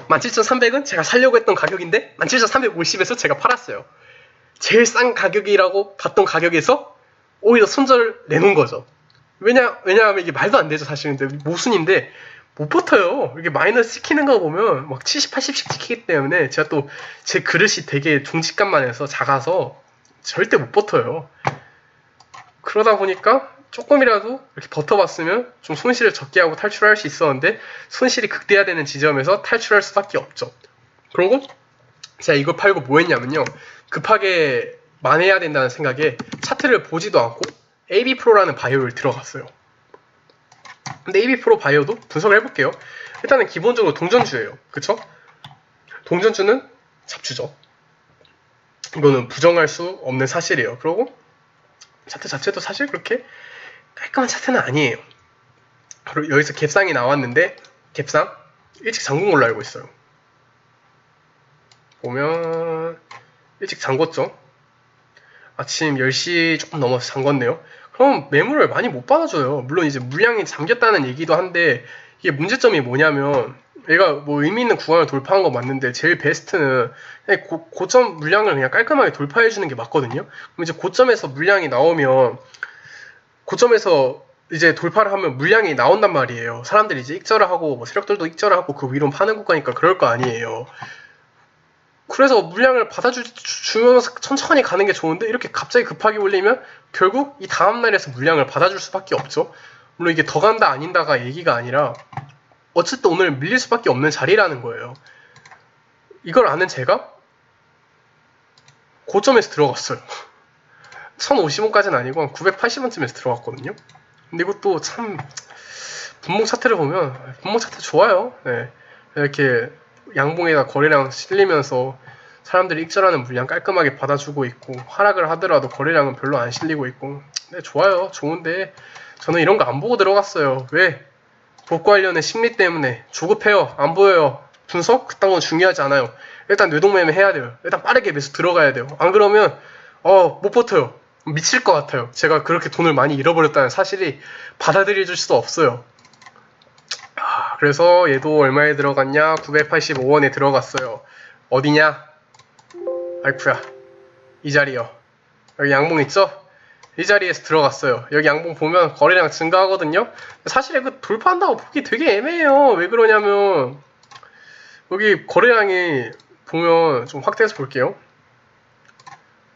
17,300은 제가 살려고 했던 가격인데 17,350에서 제가 팔았어요. 제일 싼 가격이라고 봤던 가격에서 오히려 손절을 내놓은 거죠. 왜냐하면 이게 말도 안 되죠, 사실은. 근데 모순인데 못 버텨요. 이렇게 마이너스 찍히는 거 보면 막 70, 80씩 찍히기 때문에 제가 또 제 그릇이 되게 종직감만 해서 작아서 절대 못 버텨요. 그러다 보니까 조금이라도 이렇게 버텨봤으면 좀 손실을 적게 하고 탈출할 수 있었는데 손실이 극대화되는 지점에서 탈출할 수밖에 없죠. 그리고 제가 이걸 팔고 뭐 했냐면요. 급하게 만회해야 된다는 생각에 차트를 보지도 않고 AB프로라는 바이오를 들어갔어요. 근데 AB프로 바이오도 분석을 해볼게요. 일단은 기본적으로 동전주예요. 그쵸? 동전주는 잡주죠. 이거는 부정할 수 없는 사실이에요. 그리고 차트 자체도 사실 그렇게 깔끔한 차트는 아니에요. 그리고 여기서 갭상이 나왔는데 갭상 일찍 잠근 걸로 알고 있어요. 보면 일찍 잠궜죠. 아침 10시 조금 넘어서 잠궜네요. 그럼 매물을 많이 못 받아줘요. 물론 이제 물량이 잠겼다는 얘기도 한데 이게 문제점이 뭐냐면 얘가 뭐 의미 있는 구간을 돌파한 거 맞는데 제일 베스트는 고점 물량을 그냥 깔끔하게 돌파해주는 게 맞거든요. 그럼 이제 고점에서 물량이 나오면 고점에서 이제 돌파를 하면 물량이 나온단 말이에요. 사람들이 이제 익절을 하고 뭐 세력들도 익절을 하고 그 위로 파는 국가니까 그럴 거 아니에요. 그래서 물량을 받아주면서 천천히 가는 게 좋은데 이렇게 갑자기 급하게 올리면 결국 이 다음날에서 물량을 받아줄 수밖에 없죠. 물론 이게 더 간다 아닌다가 얘기가 아니라 어쨌든 오늘 밀릴 수밖에 없는 자리라는 거예요. 이걸 아는 제가 고점에서 들어갔어요. 1050원까지는 아니고 한 980원쯤에서 들어갔거든요. 근데 이것도 참 분목 차트를 보면 분목 차트 좋아요. 네. 이렇게 양봉에다 거래량 실리면서 사람들이 익절하는 물량 깔끔하게 받아주고 있고 하락을 하더라도 거래량은 별로 안 실리고 있고 네, 좋아요. 좋은데 저는 이런 거 안 보고 들어갔어요. 왜? 복구하려는 심리 때문에 조급해요. 안 보여요. 분석? 그딴 건 중요하지 않아요. 일단 뇌동매매 해야 돼요. 일단 빠르게 매수 들어가야 돼요. 안 그러면 못 버텨요. 미칠 것 같아요. 제가 그렇게 돈을 많이 잃어버렸다는 사실이 받아들여질 수도 없어요. 그래서 얘도 얼마에 들어갔냐? 985원에 들어갔어요. 어디냐? 아이쿠야, 이 자리요. 여기 양봉 있죠? 이 자리에서 들어갔어요. 여기 양봉 보면 거래량 증가하거든요. 사실 이거 돌파한다고 보기 되게 애매해요. 왜 그러냐면 여기 거래량이 보면 좀 확대해서 볼게요.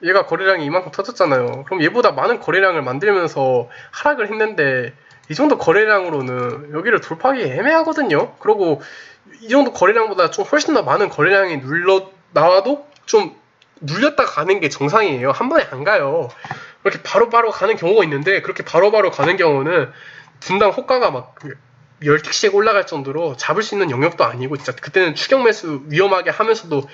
얘가 거래량이 이만큼 터졌잖아요. 그럼 얘보다 많은 거래량을 만들면서 하락을 했는데 이 정도 거래량으로는 여기를 돌파하기 애매하거든요. 그리고 이 정도 거래량보다 좀 훨씬 더 많은 거래량이 나와도 좀 눌렸다 가는 게 정상이에요. 한 번에 안 가요. 그렇게 바로바로 가는 경우가 있는데 그렇게 바로바로 가는 경우는 분당 호가가 막 10틱씩 올라갈 정도로 잡을 수 있는 영역도 아니고 진짜 그때는 추격 매수 위험하게 하면서도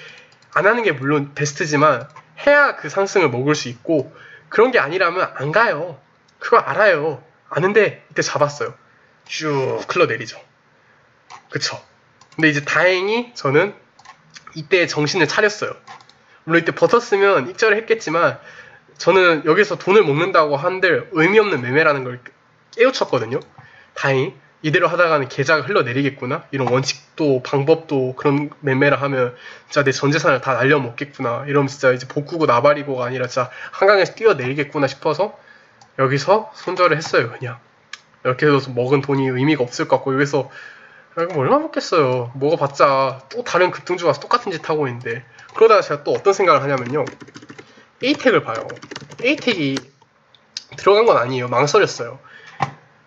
안 하는 게 물론 베스트지만 해야 그 상승을 먹을 수 있고 그런 게 아니라면 안 가요. 그거 알아요. 아는데 이때 잡았어요. 쭉 흘러내리죠. 그쵸? 근데 이제 다행히 저는 이때 정신을 차렸어요. 물론 이때 버텼으면 익절을 했겠지만 저는 여기서 돈을 먹는다고 한들 의미 없는 매매라는 걸 깨우쳤거든요. 다행히 이대로 하다가는 계좌가 흘러내리겠구나. 이런 원칙도 방법도 그런 매매를 하면 진짜 내 전 재산을 다 날려먹겠구나. 이러면 진짜 이제 복구고 나발이고가 아니라 진짜 한강에서 뛰어내리겠구나 싶어서 여기서 손절을 했어요. 그냥 이렇게 해서 먹은 돈이 의미가 없을 것 같고 여기서 이거 얼마 먹겠어요. 먹어봤자 또 다른 급등주 가서 똑같은 짓 하고 있는데 그러다가 제가 또 어떤 생각을 하냐면요. A택을 봐요. A택이 들어간 건 아니에요. 망설였어요.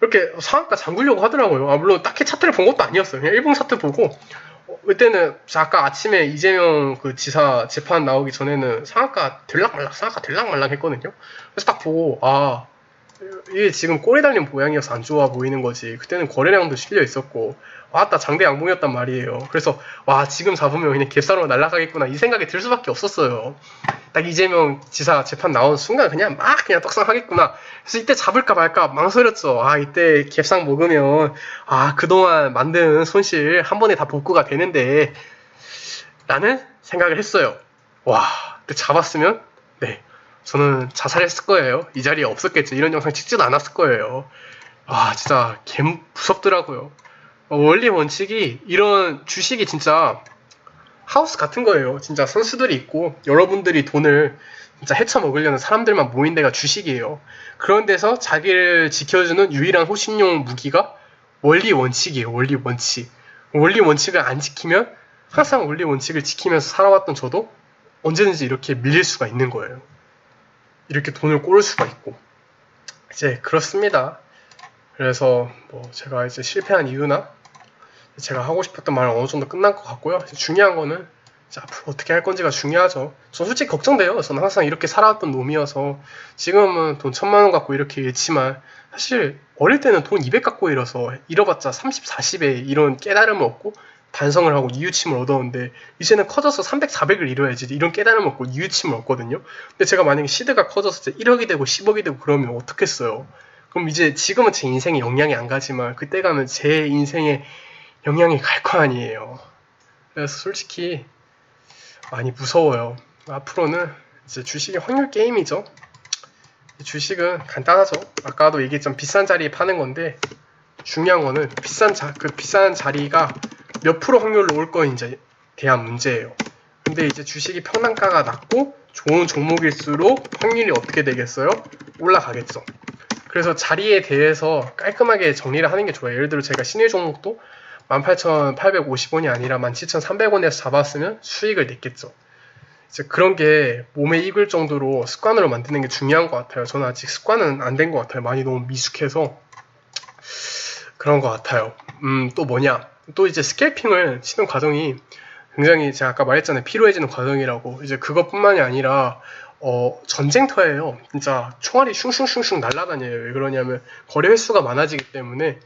이렇게 상한가 잠그려고 하더라고요. 물론 딱히 차트를 본 것도 아니었어요. 그냥 일봉 차트 보고 그때는 아까 아침에 이재명 그 지사 재판 나오기 전에는 상한가 들락말락 했거든요. 그래서 딱 보고 이게 지금 꼬리 달린 모양이어서 안 좋아 보이는 거지. 그때는 거래량도 실려 있었고 왔다 장대 양봉이었단 말이에요. 그래서 지금 잡으면 그냥 갭사로 날아가겠구나 이 생각이 들 수밖에 없었어요. 딱 이재명 지사 재판 나온 순간 그냥 떡상하겠구나. 그래서 이때 잡을까 말까 망설였죠. 이때 갭상 먹으면 그동안 만든 손실 한 번에 다 복구가 되는데 라는 생각을 했어요. 그때 잡았으면 저는 자살했을 거예요. 이 자리에 없었겠죠. 이런 영상 찍지도 않았을 거예요. 진짜 무섭더라고요. 원리 원칙이 이런 주식이 진짜 하우스 같은 거예요. 진짜 선수들이 있고 여러분들이 돈을 진짜 헤쳐먹으려는 사람들만 모인 데가 주식이에요. 그런 데서 자기를 지켜주는 유일한 호신용 무기가 원리 원칙이에요. 원리 원칙. 원리 원칙을 안 지키면 항상 원리 원칙을 지키면서 살아왔던 저도 언제든지 이렇게 밀릴 수가 있는 거예요. 이렇게 돈을 꼬을 수가 있고. 이제 그렇습니다. 그래서 뭐 제가 이제 실패한 이유나 제가 하고 싶었던 말은 어느 정도 끝난 것 같고요. 중요한 거는 앞으로 어떻게 할 건지가 중요하죠. 전 솔직히 걱정돼요. 저는 항상 이렇게 살아왔던 놈이어서 지금은 돈 1000만 원 갖고 이렇게 잃지만 사실 어릴 때는 돈 200 갖고 잃어봤자 30, 40에 이런 깨달음을 얻고 반성을 하고 이유침을 얻었는데 이제는 커져서 300, 400을 잃어야지 이런 깨달음을 얻고 이유침을 얻거든요. 근데 제가 만약에 시드가 커져서 1억이 되고 10억이 되고 그러면 어떻겠어요. 그럼 이제 지금은 제 인생에 영향이 안 가지만 그때 가면 제 인생에 영향이 갈 거 아니에요. 그래서 솔직히 많이 무서워요. 앞으로는 이제 주식이 확률 게임이죠. 주식은 간단하죠. 아까도 얘기했지만 비싼 자리에 파는 건데 중요한 거는 그 비싼 자리가 몇 프로 확률로 올 거인지에 대한 문제예요. 근데 이제 주식이 평단가가 낮고 좋은 종목일수록 확률이 어떻게 되겠어요? 올라가겠죠. 그래서 자리에 대해서 깔끔하게 정리를 하는 게 좋아요. 예를 들어 제가 신의 종목도 18,850원이 아니라 17,300원에서 잡았으면 수익을 냈겠죠. 이제 그런 게 몸에 익을 정도로 습관으로 만드는 게 중요한 것 같아요. 저는 아직 습관은 안 된 것 같아요. 많이 너무 미숙해서 그런 것 같아요. 또 뭐냐? 또 이제 스캘핑을 치는 과정이 굉장히 제가 아까 말했잖아요. 피로해지는 과정이라고. 이제 그것뿐만이 아니라 전쟁터예요. 진짜 총알이 슝슝슝슝 날아다녀요. 왜 그러냐면 거래 횟수가 많아지기 때문에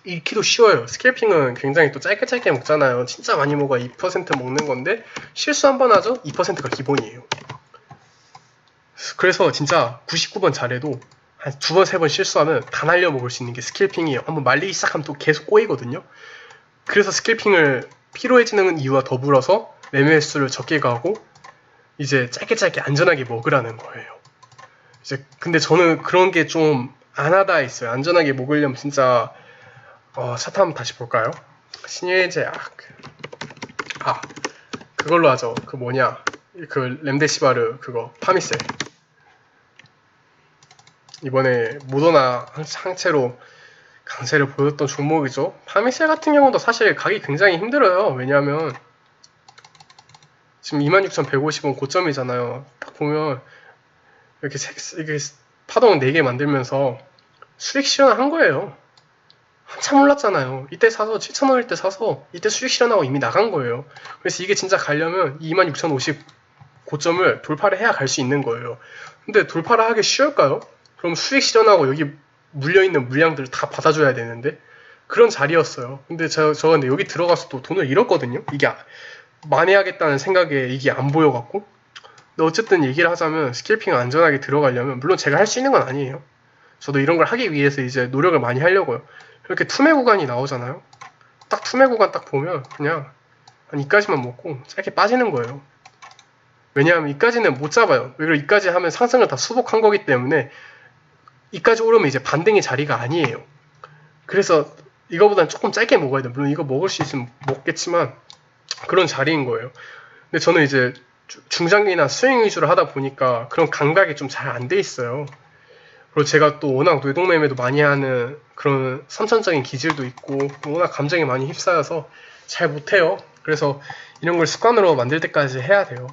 읽기도 쉬워요. 스캘핑은 굉장히 또 짧게 먹잖아요. 진짜 많이 먹어 2% 먹는 건데 실수 한 번 하죠? 2%가 기본이에요. 그래서 진짜 99번 잘해도 한 2번, 3번 실수하면 다 날려 먹을 수 있는 게 스캘핑이에요. 한번 말리기 시작하면 또 계속 꼬이거든요. 그래서 스캘핑을 피로해지는 이유와 더불어서 매매 횟수를 적게 가고 이제 짧게 안전하게 먹으라는 거예요. 이제 근데 저는 그런 게 좀 안 하다 있어요. 안전하게 먹으려면 진짜 차트 한번 다시 볼까요? 신예제약 그걸로 하죠. 그 뭐냐 그 렘데시바르 그거 파미셀 이번에 모더나 항체로 강세를 보였던 종목이죠. 파미셀 같은 경우도 사실 가기 굉장히 힘들어요. 왜냐하면 지금 26,150원 고점이잖아요. 딱 보면 이렇게 파동 4개 만들면서 수익 실현을 한 거예요. 한참 올랐잖아요. 이때 사서 7,000원일 때 사서 이때 수익 실현하고 이미 나간 거예요. 그래서 이게 진짜 가려면 26,050 고점을 돌파를 해야 갈 수 있는 거예요. 근데 돌파를 하기 쉬울까요? 그럼 수익 실현하고 여기 물려있는 물량들을 다 받아줘야 되는데 그런 자리였어요. 근데 저 근데 여기 들어가서도 돈을 잃었거든요. 이게 만회하겠다는 생각에 이게 안 보여갖고. 근데 어쨌든 얘기를 하자면 스캘핑을 안전하게 들어가려면 물론 제가 할 수 있는 건 아니에요. 저도 이런 걸 하기 위해서 이제 노력을 많이 하려고요. 이렇게 투매 구간이 나오잖아요. 딱 투매 구간 딱 보면 그냥 한 이까지만 먹고 짧게 빠지는 거예요. 왜냐하면 이까지는 못 잡아요. 왜 그래? 이까지 하면 상승을 다 수복한 거기 때문에 이까지 오르면 이제 반등의 자리가 아니에요. 그래서 이거보다는 조금 짧게 먹어야 돼요. 물론 이거 먹을 수 있으면 먹겠지만 그런 자리인 거예요. 근데 저는 이제 중장기나 스윙 위주로 하다 보니까 그런 감각이 좀 잘 안 돼 있어요. 그리고 제가 또 워낙 뇌동매매도 많이 하는 그런 선천적인 기질도 있고 워낙 감정에 많이 휩싸여서 잘 못해요. 그래서 이런 걸 습관으로 만들 때까지 해야 돼요.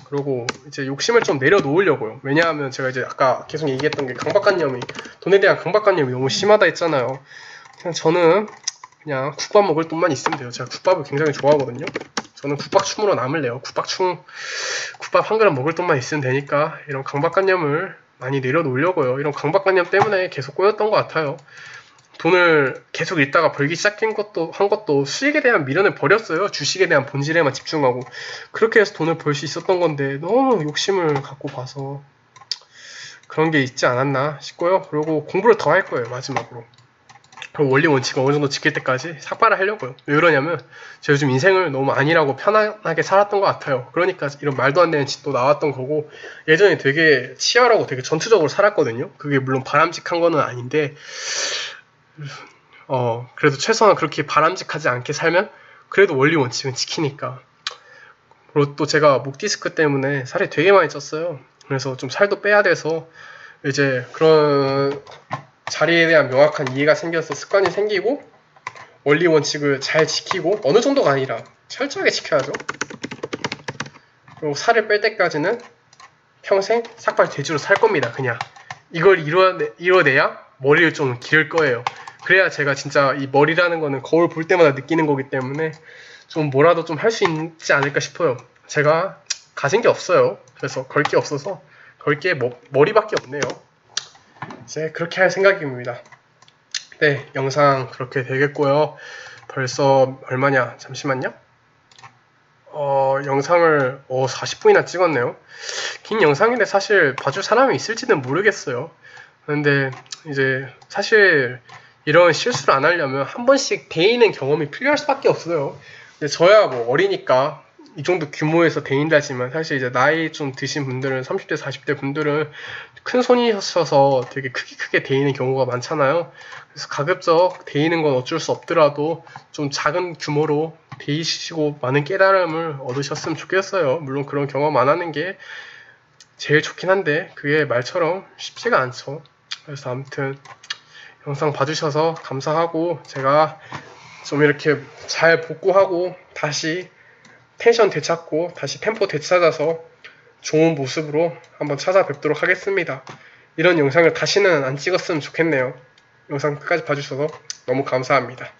그리고 이제 욕심을 좀 내려놓으려고요. 왜냐하면 제가 이제 아까 계속 얘기했던 게 강박관념이 돈에 대한 강박관념이 너무 심하다 했잖아요. 그냥 저는 그냥 국밥 먹을 돈만 있으면 돼요. 제가 국밥을 굉장히 좋아하거든요. 저는 국밥충으로 남을래요. 국밥 한 그릇 먹을 돈만 있으면 되니까 이런 강박관념을 많이 내려놓으려고요. 이런 강박관념 때문에 계속 꼬였던 것 같아요. 돈을 계속 잃다가 벌기 시작한 것도 수익에 대한 미련을 버렸어요. 주식에 대한 본질에만 집중하고 그렇게 해서 돈을 벌 수 있었던 건데 너무 욕심을 갖고 봐서 그런 게 있지 않았나 싶고요. 그리고 공부를 더 할 거예요. 마지막으로. 그럼 원리 원칙을 어느 정도 지킬 때까지 삭발을 하려고요. 왜 그러냐면 제가 요즘 인생을 너무 안일하고 편안하게 살았던 것 같아요. 그러니까 이런 말도 안 되는 짓도 나왔던 거고 예전에 되게 치열하고 되게 전투적으로 살았거든요. 그게 물론 바람직한 거는 아닌데 그래도 최소한 그렇게 바람직하지 않게 살면 그래도 원리 원칙은 지키니까 그리고 또 제가 목 디스크 때문에 살이 되게 많이 쪘어요. 그래서 좀 살도 빼야 돼서 이제 그런 자리에 대한 명확한 이해가 생겨서 습관이 생기고 원리 원칙을 잘 지키고 어느 정도가 아니라 철저하게 지켜야죠. 그리고 살을 뺄 때까지는 평생 삭발 돼지로 살 겁니다. 그냥 이걸 이뤄내야 머리를 좀 기를 거예요. 그래야 제가 진짜 이 머리라는 거는 거울 볼 때마다 느끼는 거기 때문에 좀 뭐라도 좀 할 수 있지 않을까 싶어요. 제가 가진 게 없어요. 그래서 걸 게 없어서 걸 게 머리밖에 없네요. 이제 그렇게 할 생각입니다. 네, 영상 그렇게 되겠고요. 벌써 얼마냐? 잠시만요. 영상을 40분이나 찍었네요. 긴 영상인데 사실 봐줄 사람이 있을지는 모르겠어요. 근데 이제 사실 이런 실수를 안 하려면 한 번씩 데이는 경험이 필요할 수밖에 없어요. 근데 저야 뭐 어리니까 이 정도 규모에서 데인다지만 사실 이제 나이 좀 드신 분들은 30대 40대 분들은 큰 손이셔서 되게 크게 데이는 경우가 많잖아요. 그래서 가급적 데이는 건 어쩔 수 없더라도 좀 작은 규모로 데이시고 많은 깨달음을 얻으셨으면 좋겠어요. 물론 그런 경험 안 하는 게 제일 좋긴 한데 그게 말처럼 쉽지가 않죠. 그래서 아무튼 영상 봐주셔서 감사하고 제가 좀 이렇게 잘 복구하고 다시 텐션 되찾고 다시 템포 되찾아서 좋은 모습으로 한번 찾아뵙도록 하겠습니다. 이런 영상을 다시는 안 찍었으면 좋겠네요. 영상 끝까지 봐주셔서 너무 감사합니다.